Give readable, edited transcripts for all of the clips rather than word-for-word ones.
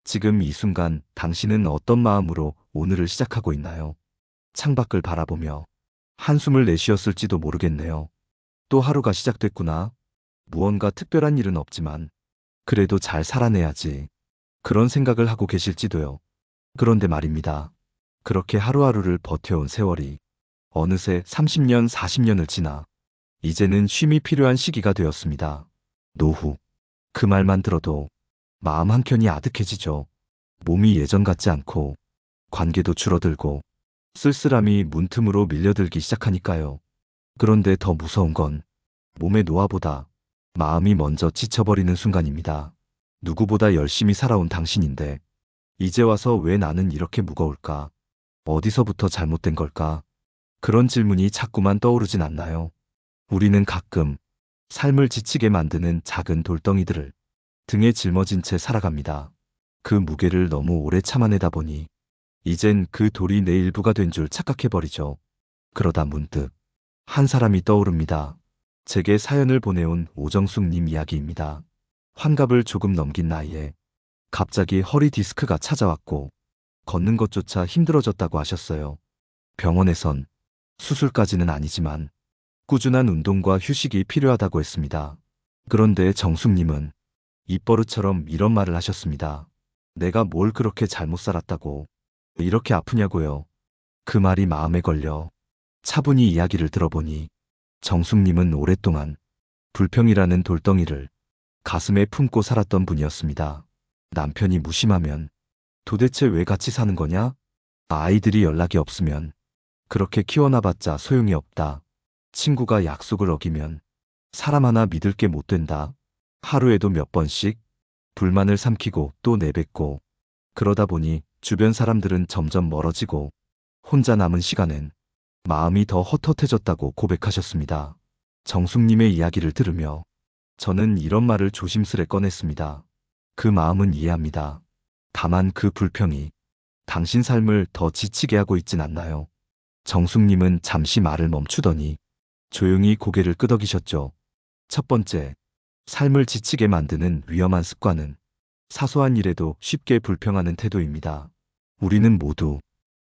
지금 이 순간 당신은 어떤 마음으로 오늘을 시작하고 있나요? 창밖을 바라보며 한숨을 내쉬었을지도 모르겠네요. 또 하루가 시작됐구나. 무언가 특별한 일은 없지만 그래도 잘 살아내야지. 그런 생각을 하고 계실지도요. 그런데 말입니다. 그렇게 하루하루를 버텨온 세월이 어느새 30년, 40년을 지나 이제는 쉼이 필요한 시기가 되었습니다. 노후. 그 말만 들어도 마음 한켠이 아득해지죠. 몸이 예전 같지 않고 관계도 줄어들고 쓸쓸함이 문틈으로 밀려들기 시작하니까요. 그런데 더 무서운 건 몸의 노화보다 마음이 먼저 지쳐버리는 순간입니다. 누구보다 열심히 살아온 당신인데 이제 와서 왜 나는 이렇게 무거울까? 어디서부터 잘못된 걸까? 그런 질문이 자꾸만 떠오르진 않나요? 우리는 가끔 삶을 지치게 만드는 작은 돌덩이들을 등에 짊어진 채 살아갑니다. 그 무게를 너무 오래 참아내다 보니 이젠 그 돌이 내 일부가 된 줄 착각해버리죠. 그러다 문득 한 사람이 떠오릅니다. 제게 사연을 보내온 오정숙님 이야기입니다. 환갑을 조금 넘긴 나이에 갑자기 허리 디스크가 찾아왔고 걷는 것조차 힘들어졌다고 하셨어요. 병원에선 수술까지는 아니지만 꾸준한 운동과 휴식이 필요하다고 했습니다. 그런데 정숙님은 입버릇처럼 이런 말을 하셨습니다. 내가 뭘 그렇게 잘못 살았다고 이렇게 아프냐고요. 그 말이 마음에 걸려 차분히 이야기를 들어보니 정숙님은 오랫동안 불평이라는 돌덩이를 가슴에 품고 살았던 분이었습니다. 남편이 무심하면 도대체 왜 같이 사는 거냐? 아이들이 연락이 없으면 그렇게 키워놔봤자 소용이 없다. 친구가 약속을 어기면 사람 하나 믿을 게 못 된다. 하루에도 몇 번씩 불만을 삼키고 또 내뱉고 그러다 보니 주변 사람들은 점점 멀어지고 혼자 남은 시간엔 마음이 더 헛헛해졌다고 고백하셨습니다. 정숙님의 이야기를 들으며 저는 이런 말을 조심스레 꺼냈습니다. 그 마음은 이해합니다. 다만 그 불평이 당신 삶을 더 지치게 하고 있진 않나요? 정숙님은 잠시 말을 멈추더니 조용히 고개를 끄덕이셨죠. 첫 번째, 삶을 지치게 만드는 위험한 습관은 사소한 일에도 쉽게 불평하는 태도입니다. 우리는 모두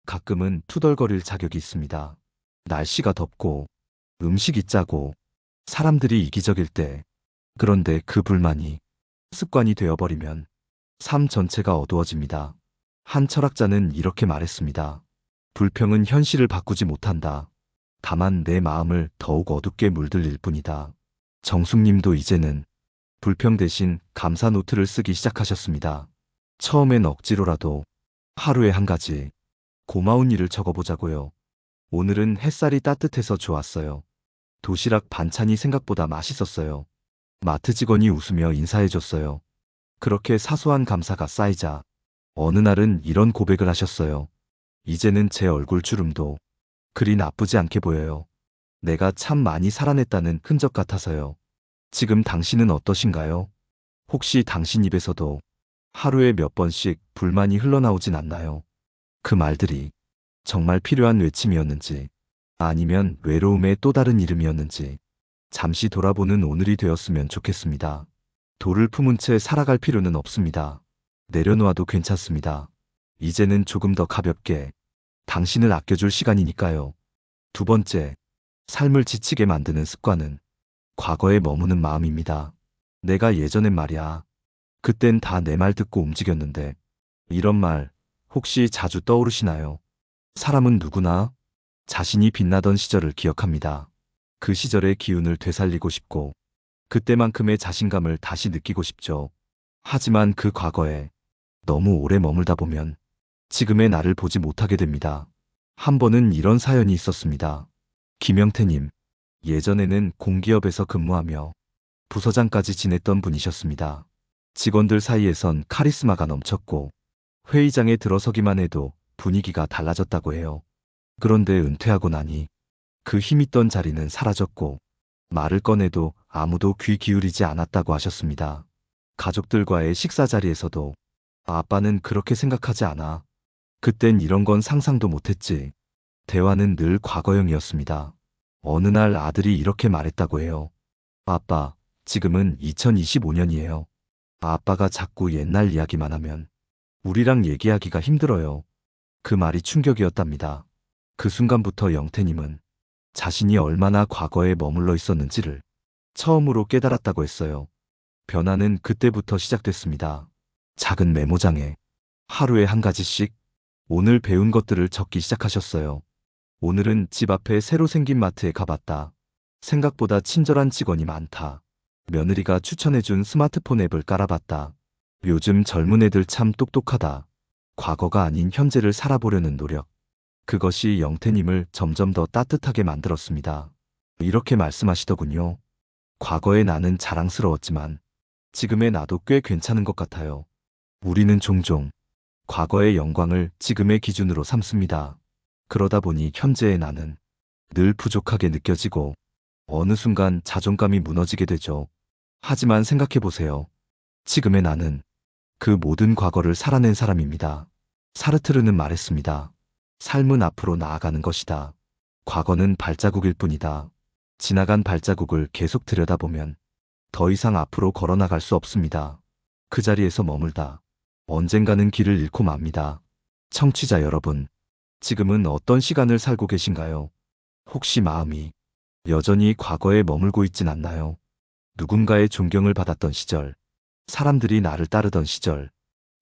가끔은 투덜거릴 자격이 있습니다. 날씨가 덥고 음식이 짜고 사람들이 이기적일 때, 그런데 그 불만이 습관이 되어버리면 삶 전체가 어두워집니다. 한 철학자는 이렇게 말했습니다. 불평은 현실을 바꾸지 못한다. 다만 내 마음을 더욱 어둡게 물들일 뿐이다. 정숙님도 이제는 불평 대신 감사 노트를 쓰기 시작하셨습니다. 처음엔 억지로라도 하루에 한 가지 고마운 일을 적어보자고요. 오늘은 햇살이 따뜻해서 좋았어요. 도시락 반찬이 생각보다 맛있었어요. 마트 직원이 웃으며 인사해줬어요. 그렇게 사소한 감사가 쌓이자 어느 날은 이런 고백을 하셨어요. 이제는 제 얼굴 주름도 그리 나쁘지 않게 보여요. 내가 참 많이 살아냈다는 흔적 같아서요. 지금 당신은 어떠신가요? 혹시 당신 입에서도 하루에 몇 번씩 불만이 흘러나오진 않나요? 그 말들이 정말 필요한 외침이었는지 아니면 외로움의 또 다른 이름이었는지 잠시 돌아보는 오늘이 되었으면 좋겠습니다. 돌을 품은 채 살아갈 필요는 없습니다. 내려놓아도 괜찮습니다. 이제는 조금 더 가볍게 당신을 아껴줄 시간이니까요. 두 번째, 삶을 지치게 만드는 습관은 과거에 머무는 마음입니다. 내가 예전엔 말이야. 그땐 다 내 말 듣고 움직였는데 이런 말 혹시 자주 떠오르시나요? 사람은 누구나 자신이 빛나던 시절을 기억합니다. 그 시절의 기운을 되살리고 싶고 그때만큼의 자신감을 다시 느끼고 싶죠. 하지만 그 과거에 너무 오래 머물다 보면 지금의 나를 보지 못하게 됩니다. 한 번은 이런 사연이 있었습니다. 김영태님, 예전에는 공기업에서 근무하며 부서장까지 지냈던 분이셨습니다. 직원들 사이에선 카리스마가 넘쳤고 회의장에 들어서기만 해도 분위기가 달라졌다고 해요. 그런데 은퇴하고 나니 그 힘있던 자리는 사라졌고 말을 꺼내도 아무도 귀 기울이지 않았다고 하셨습니다. 가족들과의 식사 자리에서도 아빠는 그렇게 생각하지 않아. 그땐 이런 건 상상도 못했지. 대화는 늘 과거형이었습니다. 어느 날 아들이 이렇게 말했다고 해요. 아빠, 지금은 2025년이에요. 아빠가 자꾸 옛날 이야기만 하면 우리랑 얘기하기가 힘들어요. 그 말이 충격이었답니다. 그 순간부터 영태님은 자신이 얼마나 과거에 머물러 있었는지를 처음으로 깨달았다고 했어요. 변화는 그때부터 시작됐습니다. 작은 메모장에 하루에 한 가지씩 오늘 배운 것들을 적기 시작하셨어요. 오늘은 집 앞에 새로 생긴 마트에 가봤다. 생각보다 친절한 직원이 많다. 며느리가 추천해준 스마트폰 앱을 깔아봤다. 요즘 젊은 애들 참 똑똑하다. 과거가 아닌 현재를 살아보려는 노력. 그것이 영태님을 점점 더 따뜻하게 만들었습니다. 이렇게 말씀하시더군요. 과거의 나는 자랑스러웠지만 지금의 나도 꽤 괜찮은 것 같아요. 우리는 종종 과거의 영광을 지금의 기준으로 삼습니다. 그러다 보니 현재의 나는 늘 부족하게 느껴지고 어느 순간 자존감이 무너지게 되죠. 하지만 생각해 보세요. 지금의 나는 그 모든 과거를 살아낸 사람입니다. 사르트르는 말했습니다. 삶은 앞으로 나아가는 것이다. 과거는 발자국일 뿐이다. 지나간 발자국을 계속 들여다보면 더 이상 앞으로 걸어나갈 수 없습니다. 그 자리에서 머물다 언젠가는 길을 잃고 맙니다. 청취자 여러분, 지금은 어떤 시간을 살고 계신가요? 혹시 마음이 여전히 과거에 머물고 있진 않나요? 누군가의 존경을 받았던 시절, 사람들이 나를 따르던 시절,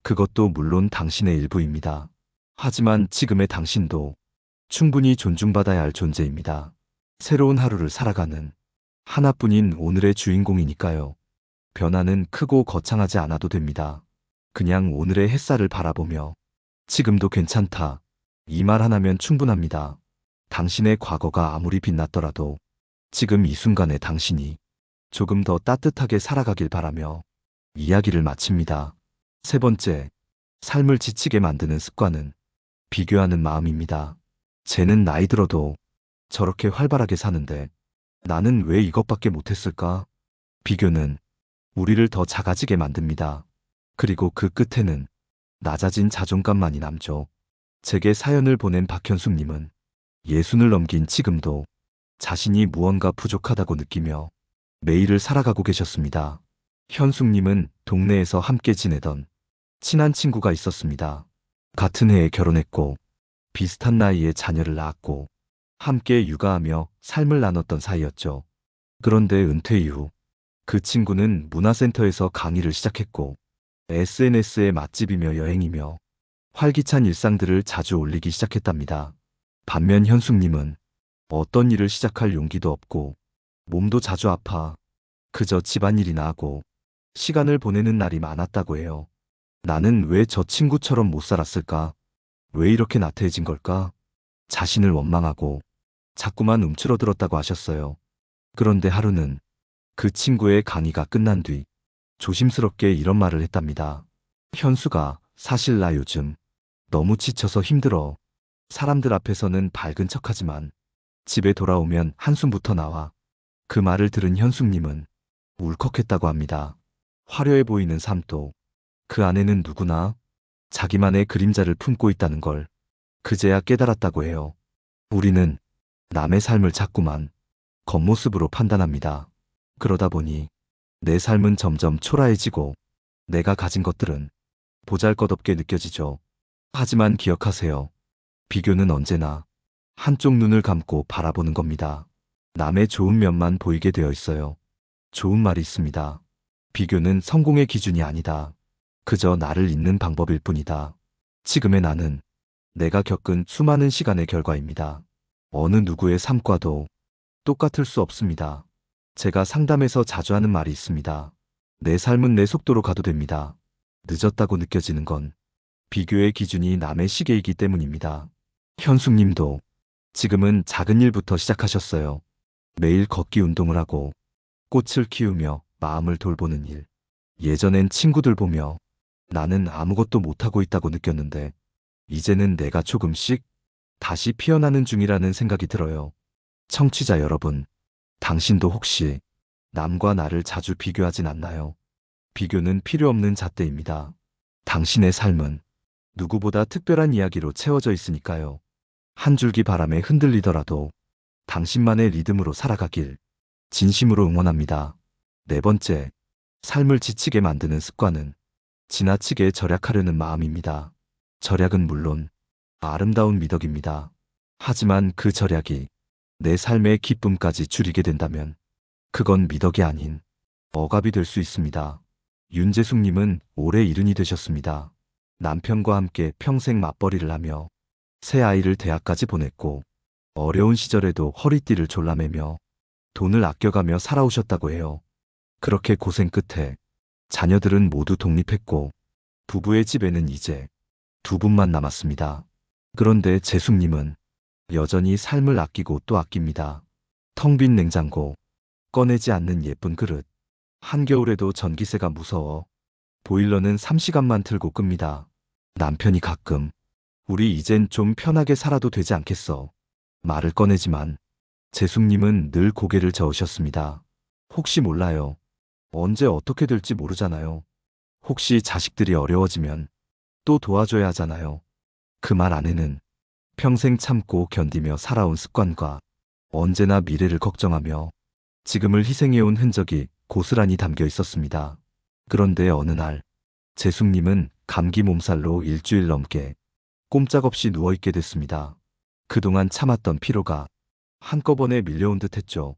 그것도 물론 당신의 일부입니다. 하지만 지금의 당신도 충분히 존중받아야 할 존재입니다. 새로운 하루를 살아가는 하나뿐인 오늘의 주인공이니까요. 변화는 크고 거창하지 않아도 됩니다. 그냥 오늘의 햇살을 바라보며 지금도 괜찮다. 이 말 하나면 충분합니다. 당신의 과거가 아무리 빛났더라도 지금 이 순간의 당신이 조금 더 따뜻하게 살아가길 바라며 이야기를 마칩니다. 세 번째, 삶을 지치게 만드는 습관은 비교하는 마음입니다. 쟤는 나이 들어도 저렇게 활발하게 사는데 나는 왜 이것밖에 못했을까? 비교는 우리를 더 작아지게 만듭니다. 그리고 그 끝에는 낮아진 자존감만이 남죠. 제게 사연을 보낸 박현숙님은 60을 넘긴 지금도 자신이 무언가 부족하다고 느끼며 매일을 살아가고 계셨습니다. 현숙님은 동네에서 함께 지내던 친한 친구가 있었습니다. 같은 해에 결혼했고 비슷한 나이에 자녀를 낳았고 함께 육아하며 삶을 나눴던 사이였죠. 그런데 은퇴 이후 그 친구는 문화센터에서 강의를 시작했고 SNS에 맛집이며 여행이며 활기찬 일상들을 자주 올리기 시작했답니다. 반면 현숙님은 어떤 일을 시작할 용기도 없고 몸도 자주 아파 그저 집안일이나 하고 시간을 보내는 날이 많았다고 해요. 나는 왜 저 친구처럼 못 살았을까? 왜 이렇게 나태해진 걸까? 자신을 원망하고 자꾸만 움츠러들었다고 하셨어요. 그런데 하루는 그 친구의 강의가 끝난 뒤 조심스럽게 이런 말을 했답니다. 현수가, 사실 나 요즘 너무 지쳐서 힘들어. 사람들 앞에서는 밝은 척하지만 집에 돌아오면 한숨부터 나와. 그 말을 들은 현숙님은 울컥했다고 합니다. 화려해 보이는 삶도 그 안에는 누구나 자기만의 그림자를 품고 있다는 걸 그제야 깨달았다고 해요. 우리는 남의 삶을 자꾸만 겉모습으로 판단합니다. 그러다 보니 내 삶은 점점 초라해지고 내가 가진 것들은 보잘것없게 느껴지죠. 하지만 기억하세요. 비교는 언제나 한쪽 눈을 감고 바라보는 겁니다. 남의 좋은 면만 보이게 되어 있어요. 좋은 말이 있습니다. 비교는 성공의 기준이 아니다. 그저 나를 잇는 방법일 뿐이다. 지금의 나는 내가 겪은 수많은 시간의 결과입니다. 어느 누구의 삶과도 똑같을 수 없습니다. 제가 상담에서 자주 하는 말이 있습니다. 내 삶은 내 속도로 가도 됩니다. 늦었다고 느껴지는 건 비교의 기준이 남의 시계이기 때문입니다. 현숙님도 지금은 작은 일부터 시작하셨어요. 매일 걷기 운동을 하고 꽃을 키우며 마음을 돌보는 일. 예전엔 친구들 보며 나는 아무것도 못하고 있다고 느꼈는데 이제는 내가 조금씩 다시 피어나는 중이라는 생각이 들어요. 청취자 여러분, 당신도 혹시 남과 나를 자주 비교하진 않나요? 비교는 필요 없는 잣대입니다. 당신의 삶은 누구보다 특별한 이야기로 채워져 있으니까요. 한 줄기 바람에 흔들리더라도 당신만의 리듬으로 살아가길 진심으로 응원합니다. 네 번째, 삶을 지치게 만드는 습관은 지나치게 절약하려는 마음입니다. 절약은 물론 아름다운 미덕입니다. 하지만 그 절약이 내 삶의 기쁨까지 줄이게 된다면 그건 미덕이 아닌 억압이 될 수 있습니다. 윤재숙님은 올해 70이 되셨습니다. 남편과 함께 평생 맞벌이를 하며 새 아이를 대학까지 보냈고 어려운 시절에도 허리띠를 졸라매며 돈을 아껴가며 살아오셨다고 해요. 그렇게 고생 끝에 자녀들은 모두 독립했고 부부의 집에는 이제 두 분만 남았습니다. 그런데 재숙님은 여전히 삶을 아끼고 또 아낍니다. 텅 빈 냉장고, 꺼내지 않는 예쁜 그릇, 한겨울에도 전기세가 무서워 보일러는 3시간만 틀고 끕니다. 남편이 가끔 우리 이젠 좀 편하게 살아도 되지 않겠어 말을 꺼내지만 재숙님은 늘 고개를 저으셨습니다. 혹시 몰라요. 언제 어떻게 될지 모르잖아요. 혹시 자식들이 어려워지면 또 도와줘야 하잖아요. 그 말 안에는 평생 참고 견디며 살아온 습관과 언제나 미래를 걱정하며 지금을 희생해온 흔적이 고스란히 담겨 있었습니다. 그런데 어느 날 재숙님은 감기 몸살로 일주일 넘게 꼼짝없이 누워있게 됐습니다. 그동안 참았던 피로가 한꺼번에 밀려온 듯 했죠.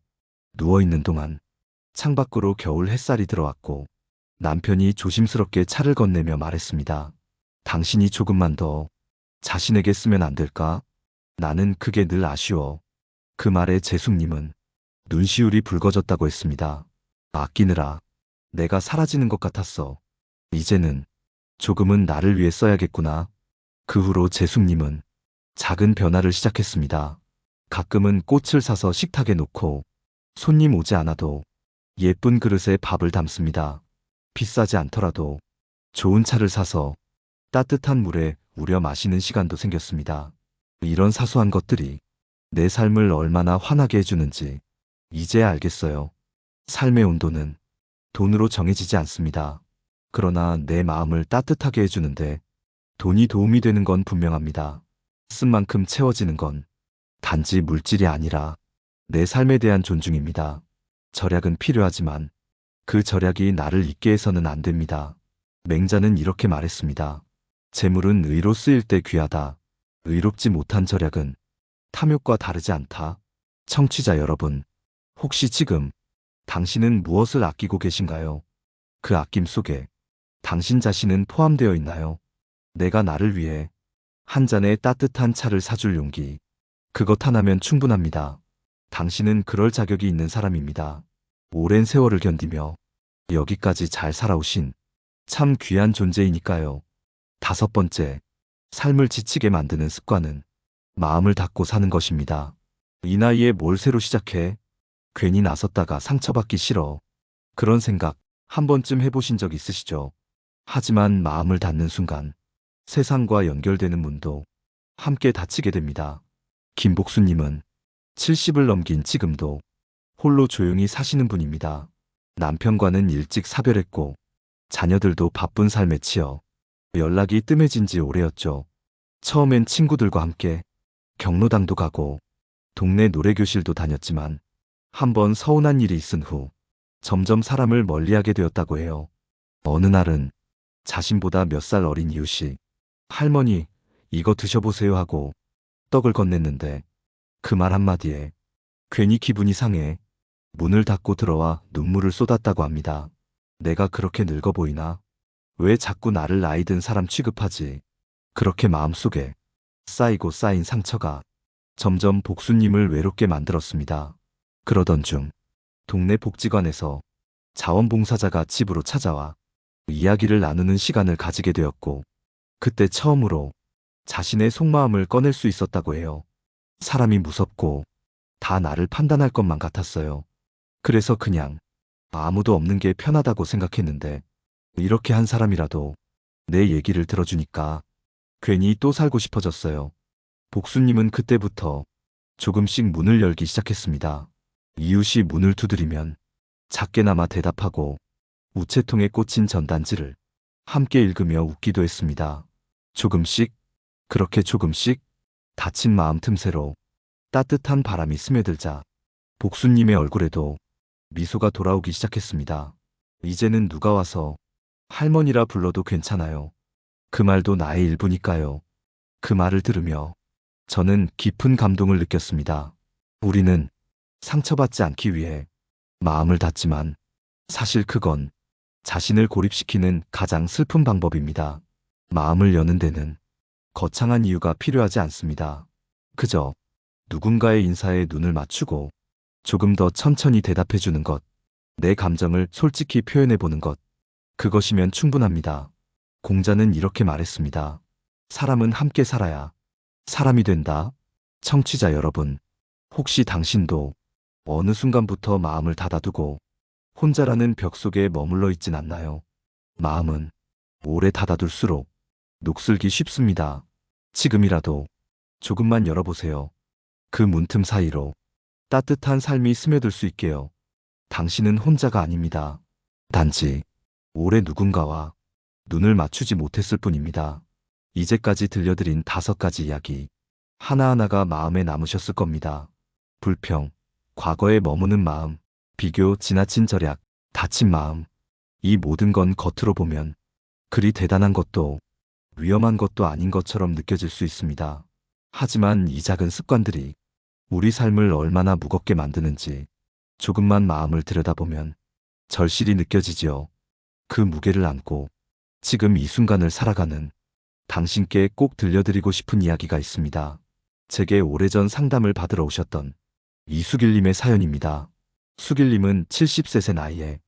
누워있는 동안 창밖으로 겨울 햇살이 들어왔고 남편이 조심스럽게 차를 건네며 말했습니다. 당신이 조금만 더 자신에게 쓰면 안 될까? 나는 그게 늘 아쉬워. 그 말에 재숙님은 눈시울이 붉어졌다고 했습니다. 아끼느라 내가 사라지는 것 같았어. 이제는 조금은 나를 위해 써야겠구나. 그 후로 재숙님은 작은 변화를 시작했습니다. 가끔은 꽃을 사서 식탁에 놓고 손님 오지 않아도 예쁜 그릇에 밥을 담습니다. 비싸지 않더라도 좋은 차를 사서 따뜻한 물에 우려 마시는 시간도 생겼습니다. 이런 사소한 것들이 내 삶을 얼마나 환하게 해주는지 이제야 알겠어요. 삶의 온도는 돈으로 정해지지 않습니다. 그러나 내 마음을 따뜻하게 해주는데 돈이 도움이 되는 건 분명합니다. 쓴 만큼 채워지는 건 단지 물질이 아니라 내 삶에 대한 존중입니다. 절약은 필요하지만 그 절약이 나를 잊게 해서는 안 됩니다. 맹자는 이렇게 말했습니다. 재물은 의로 쓰일 때 귀하다. 의롭지 못한 절약은 탐욕과 다르지 않다. 청취자 여러분, 혹시 지금 당신은 무엇을 아끼고 계신가요? 그 아낌 속에 당신 자신은 포함되어 있나요? 내가 나를 위해 한 잔의 따뜻한 차를 사줄 용기. 그것 하나면 충분합니다. 당신은 그럴 자격이 있는 사람입니다. 오랜 세월을 견디며 여기까지 잘 살아오신 참 귀한 존재이니까요. 5번째, 삶을 지치게 만드는 습관은 마음을 닫고 사는 것입니다. 이 나이에 뭘 새로 시작해? 괜히 나섰다가 상처받기 싫어. 그런 생각 한 번쯤 해보신 적 있으시죠? 하지만 마음을 닫는 순간 세상과 연결되는 문도 함께 닫히게 됩니다. 김복수님은 70을 넘긴 지금도 홀로 조용히 사시는 분입니다. 남편과는 일찍 사별했고 자녀들도 바쁜 삶에 치여 연락이 뜸해진 지 오래였죠. 처음엔 친구들과 함께 경로당도 가고 동네 노래교실도 다녔지만 한번 서운한 일이 있은 후 점점 사람을 멀리하게 되었다고 해요. 어느 날은 자신보다 몇 살 어린 이웃이 할머니, 이거 드셔보세요 하고 떡을 건넸는데 그 말 한마디에 괜히 기분이 상해 문을 닫고 들어와 눈물을 쏟았다고 합니다. 내가 그렇게 늙어 보이나? 왜 자꾸 나를 나이 든 사람 취급하지? 그렇게 마음속에 쌓이고 쌓인 상처가 점점 복수님을 외롭게 만들었습니다. 그러던 중 동네 복지관에서 자원봉사자가 집으로 찾아와 이야기를 나누는 시간을 가지게 되었고 그때 처음으로 자신의 속마음을 꺼낼 수 있었다고 해요. 사람이 무섭고 다 나를 판단할 것만 같았어요. 그래서 그냥 아무도 없는 게 편하다고 생각했는데 이렇게 한 사람이라도 내 얘기를 들어주니까 괜히 또 살고 싶어졌어요. 복수님은 그때부터 조금씩 문을 열기 시작했습니다. 이웃이 문을 두드리면 작게나마 대답하고 우체통에 꽂힌 전단지를 함께 읽으며 웃기도 했습니다. 조금씩, 그렇게 조금씩 닫힌 마음 틈새로 따뜻한 바람이 스며들자 복수님의 얼굴에도 미소가 돌아오기 시작했습니다. 이제는 누가 와서 할머니라 불러도 괜찮아요. 그 말도 나의 일부니까요. 그 말을 들으며 저는 깊은 감동을 느꼈습니다. 우리는 상처받지 않기 위해 마음을 닫지만 사실 그건 자신을 고립시키는 가장 슬픈 방법입니다. 마음을 여는 데는 거창한 이유가 필요하지 않습니다. 그저 누군가의 인사에 눈을 맞추고 조금 더 천천히 대답해 주는 것, 내 감정을 솔직히 표현해 보는 것, 그것이면 충분합니다. 공자는 이렇게 말했습니다. 사람은 함께 살아야 사람이 된다. 청취자 여러분, 혹시 당신도 어느 순간부터 마음을 닫아두고 혼자라는 벽 속에 머물러 있진 않나요? 마음은 오래 닫아둘수록 녹슬기 쉽습니다. 지금이라도 조금만 열어보세요. 그 문틈 사이로 따뜻한 삶이 스며들 수 있게요. 당신은 혼자가 아닙니다. 단지 오래 누군가와 눈을 맞추지 못했을 뿐입니다. 이제까지 들려드린 5가지 이야기, 하나하나가 마음에 남으셨을 겁니다. 불평, 과거에 머무는 마음, 비교, 지나친 절약, 다친 마음. 이 모든 건 겉으로 보면 그리 대단한 것도 위험한 것도 아닌 것처럼 느껴질 수 있습니다. 하지만 이 작은 습관들이 우리 삶을 얼마나 무겁게 만드는지 조금만 마음을 들여다보면 절실히 느껴지지요. 그 무게를 안고 지금 이 순간을 살아가는 당신께 꼭 들려드리고 싶은 이야기가 있습니다. 제게 오래전 상담을 받으러 오셨던 이수길님의 사연입니다. 수길님은 70세 나이에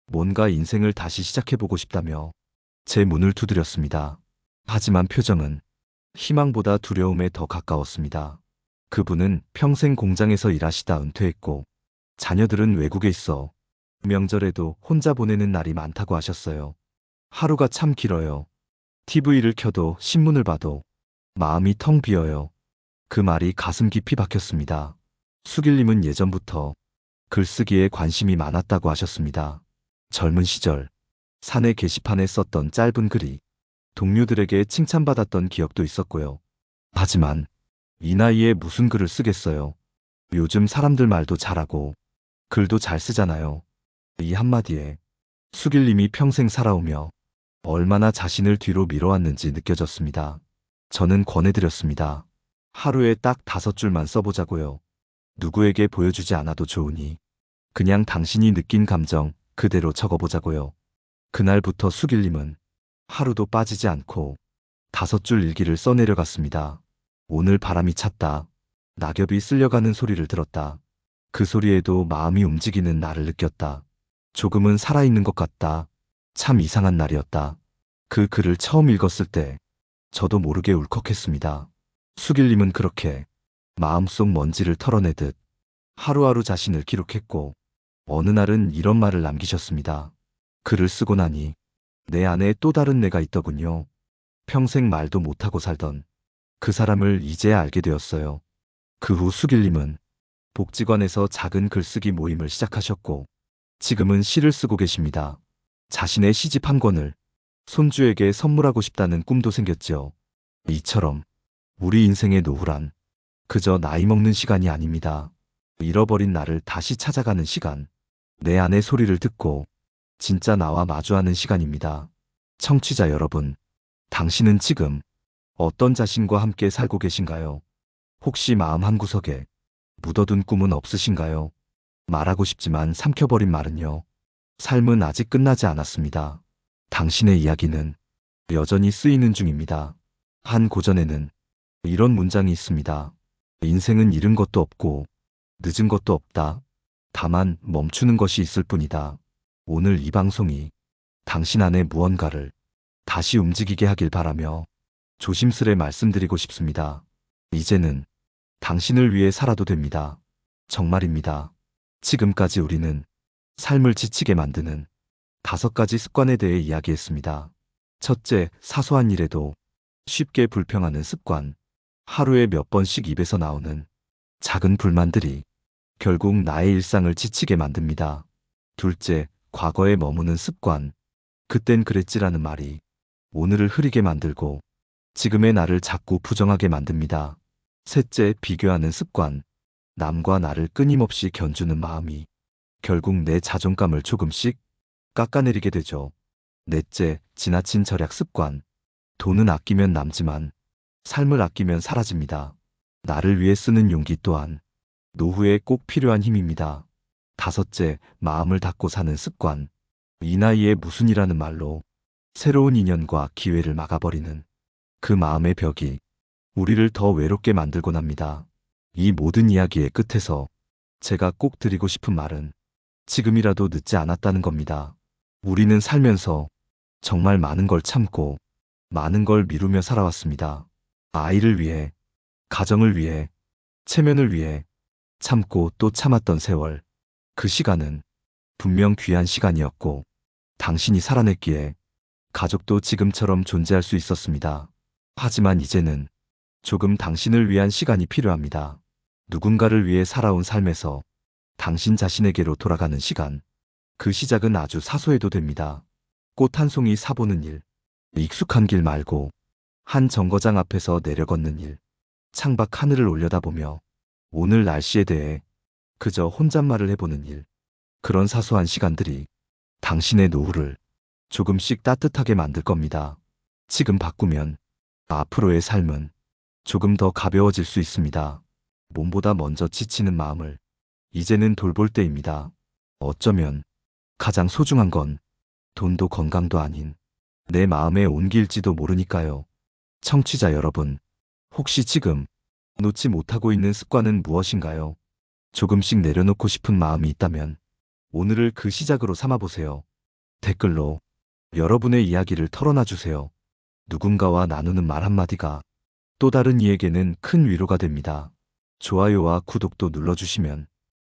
뭔가 인생을 다시 시작해보고 싶다며 제 문을 두드렸습니다. 하지만 표정은 희망보다 두려움에 더 가까웠습니다. 그분은 평생 공장에서 일하시다 은퇴했고 자녀들은 외국에 있어 명절에도 혼자 보내는 날이 많다고 하셨어요. 하루가 참 길어요. TV를 켜도 신문을 봐도 마음이 텅 비어요. 그 말이 가슴 깊이 박혔습니다. 수길님은 예전부터 글쓰기에 관심이 많았다고 하셨습니다. 젊은 시절 사내 게시판에 썼던 짧은 글이 동료들에게 칭찬받았던 기억도 있었고요. 하지만 이 나이에 무슨 글을 쓰겠어요. 요즘 사람들 말도 잘하고 글도 잘 쓰잖아요. 이 한마디에 수길님이 평생 살아오며 얼마나 자신을 뒤로 밀어왔는지 느껴졌습니다. 저는 권해드렸습니다. 하루에 딱 5줄만 써보자고요. 누구에게 보여주지 않아도 좋으니 그냥 당신이 느낀 감정 그대로 적어보자고요. 그날부터 수길님은 하루도 빠지지 않고 5줄 일기를 써내려갔습니다. 오늘 바람이 찼다. 낙엽이 쓸려가는 소리를 들었다. 그 소리에도 마음이 움직이는 나를 느꼈다. 조금은 살아있는 것 같다. 참 이상한 날이었다. 그 글을 처음 읽었을 때 저도 모르게 울컥했습니다. 수길님은 그렇게 마음속 먼지를 털어내듯 하루하루 자신을 기록했고 어느 날은 이런 말을 남기셨습니다. 글을 쓰고 나니 내 안에 또 다른 내가 있더군요. 평생 말도 못하고 살던 그 사람을 이제야 알게 되었어요. 그 후 수길님은 복지관에서 작은 글쓰기 모임을 시작하셨고 지금은 시를 쓰고 계십니다. 자신의 시집 한 권을 손주에게 선물하고 싶다는 꿈도 생겼죠. 이처럼 우리 인생의 노후란 그저 나이 먹는 시간이 아닙니다. 잃어버린 나를 다시 찾아가는 시간, 내 안의 소리를 듣고 진짜 나와 마주하는 시간입니다. 청취자 여러분, 당신은 지금 어떤 자신과 함께 살고 계신가요? 혹시 마음 한구석에 묻어둔 꿈은 없으신가요? 말하고 싶지만 삼켜버린 말은요. 삶은 아직 끝나지 않았습니다. 당신의 이야기는 여전히 쓰이는 중입니다. 한 고전에는 이런 문장이 있습니다. 인생은 잃은 것도 없고 늦은 것도 없다. 다만 멈추는 것이 있을 뿐이다. 오늘 이 방송이 당신 안에 무언가를 다시 움직이게 하길 바라며 조심스레 말씀드리고 싶습니다. 이제는 당신을 위해 살아도 됩니다. 정말입니다. 지금까지 우리는 삶을 지치게 만드는 5가지 습관에 대해 이야기했습니다. 첫째, 사소한 일에도 쉽게 불평하는 습관. 하루에 몇 번씩 입에서 나오는 작은 불만들이 결국 나의 일상을 지치게 만듭니다. 둘째, 과거에 머무는 습관. 그땐 그랬지라는 말이 오늘을 흐리게 만들고 지금의 나를 자꾸 부정하게 만듭니다. 셋째, 비교하는 습관. 남과 나를 끊임없이 견주는 마음이 결국 내 자존감을 조금씩 깎아내리게 되죠. 넷째, 지나친 절약 습관. 돈은 아끼면 남지만 삶을 아끼면 사라집니다. 나를 위해 쓰는 용기 또한 노후에 꼭 필요한 힘입니다. 다섯째, 마음을 닫고 사는 습관. 이 나이에 무슨이라는 말로 새로운 인연과 기회를 막아버리는 그 마음의 벽이 우리를 더 외롭게 만들곤 합니다. 이 모든 이야기의 끝에서 제가 꼭 드리고 싶은 말은 지금이라도 늦지 않았다는 겁니다. 우리는 살면서 정말 많은 걸 참고 많은 걸 미루며 살아왔습니다. 아이를 위해, 가정을 위해, 체면을 위해 참고 또 참았던 세월. 그 시간은 분명 귀한 시간이었고 당신이 살아냈기에 가족도 지금처럼 존재할 수 있었습니다. 하지만 이제는 조금 당신을 위한 시간이 필요합니다. 누군가를 위해 살아온 삶에서 당신 자신에게로 돌아가는 시간. 그 시작은 아주 사소해도 됩니다. 꽃 한 송이 사보는 일, 익숙한 길 말고 한 정거장 앞에서 내려 걷는 일, 창밖 하늘을 올려다보며 오늘 날씨에 대해 그저 혼잣말을 해보는 일. 그런 사소한 시간들이 당신의 노후를 조금씩 따뜻하게 만들 겁니다. 지금 바꾸면 앞으로의 삶은 조금 더 가벼워질 수 있습니다. 몸보다 먼저 지치는 마음을 이제는 돌볼 때입니다. 어쩌면 가장 소중한 건 돈도 건강도 아닌 내 마음의 온기일지도 모르니까요. 청취자 여러분, 혹시 지금 놓지 못하고 있는 습관은 무엇인가요? 조금씩 내려놓고 싶은 마음이 있다면 오늘을 그 시작으로 삼아보세요. 댓글로 여러분의 이야기를 털어놔 주세요. 누군가와 나누는 말 한마디가 또 다른 이에게는 큰 위로가 됩니다. 좋아요와 구독도 눌러주시면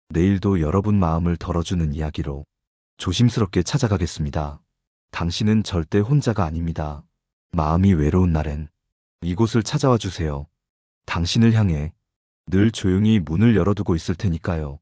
내일도 여러분 마음을 덜어주는 이야기로 조심스럽게 찾아가겠습니다. 당신은 절대 혼자가 아닙니다. 마음이 외로운 날엔 이곳을 찾아와 주세요. 당신을 향해 늘 조용히 문을 열어두고 있을 테니까요.